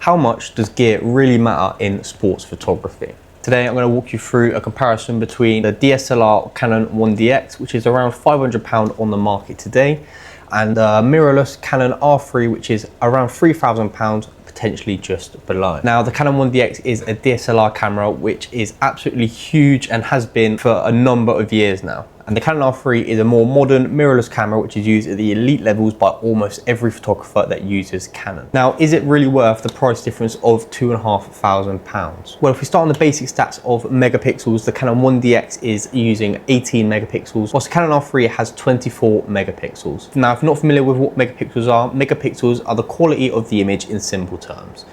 How much does gear really matter in sports photography? Today I'm going to walk you through a comparison between the DSLR Canon 1DX, which is around £500 on the market today, and the mirrorless Canon R3, which is around £3,000, potentially just below. Now, the Canon 1DX is a DSLR camera which is absolutely huge and has been for a number of years now. And the Canon R3 is a more modern mirrorless camera which is used at the elite levels by almost every photographer that uses Canon. Now, is it really worth the price difference of £2,500? Well, if we start on the basic stats of megapixels, the Canon 1DX is using 18 megapixels, whilst the Canon R3 has 24 megapixels. Now, if you're not familiar with what megapixels are the quality of the image in simple terms.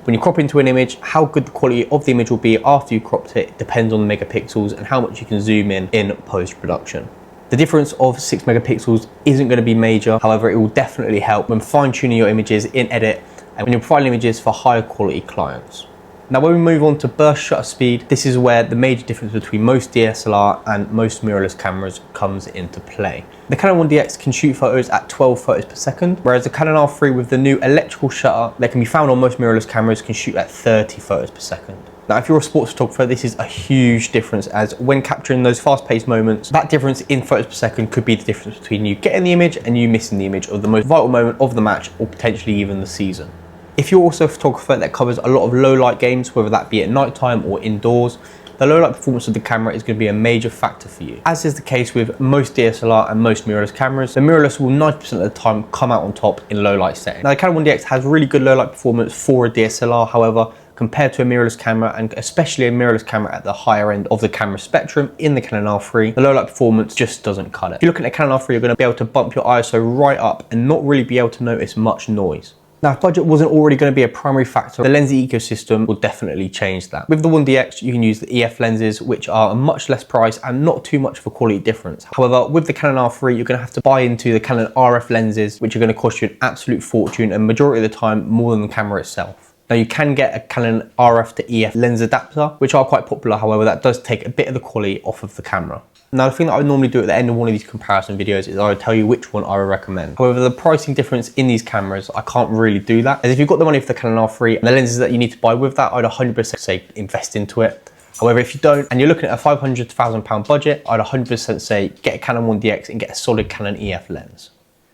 When you crop into an image, how good the quality of the image will be after you cropped it depends on the megapixels and how much you can zoom in post-production. The difference of 6 megapixels isn't going to be major, however it will definitely help when fine-tuning your images in edit and when you're providing images for higher quality clients. Now, when we move on to burst shutter speed, this is where the major difference between most DSLR and most mirrorless cameras comes into play. The Canon 1DX can shoot photos at 12 photos per second, whereas the Canon R3 with the new electrical shutter that can be found on most mirrorless cameras can shoot at 30 photos per second. Now, if you're a sports photographer, this is a huge difference, as when capturing those fast-paced moments, that difference in photos per second could be the difference between you getting the image and you missing the image of the most vital moment of the match or potentially even the season. If you're also a photographer that covers a lot of low light games, whether that be at nighttime or indoors, the low light performance of the camera is going to be a major factor for you. As is the case with most DSLR and most mirrorless cameras, the mirrorless will 90% of the time come out on top in low light settings. Now, the Canon 1DX has really good low light performance for a DSLR, however, compared to a mirrorless camera, and especially a mirrorless camera at the higher end of the camera spectrum in the Canon R3, the low light performance just doesn't cut it. If you're looking at a Canon R3, you're going to be able to bump your ISO right up and not really be able to notice much noise. Now, if budget wasn't already going to be a primary factor, the lens ecosystem will definitely change that. With the 1DX, you can use the EF lenses, which are a much less price and not too much of a quality difference. However, with the Canon R3, you're going to have to buy into the Canon RF lenses, which are going to cost you an absolute fortune, and majority of the time more than the camera itself. Now, you can get a Canon RF to EF lens adapter, which are quite popular. However, that does take a bit of the quality off of the camera. Now, the thing that I would normally do at the end of one of these comparison videos is I would tell you which one I would recommend. However, the pricing difference in these cameras, I can't really do that. As if you've got the money for the Canon R3 and the lenses that you need to buy with that, I'd 100% say invest into it. However, if you don't, and you're looking at a £500 to £1,000 budget, I'd 100% say get a Canon 1DX and get a solid Canon EF lens.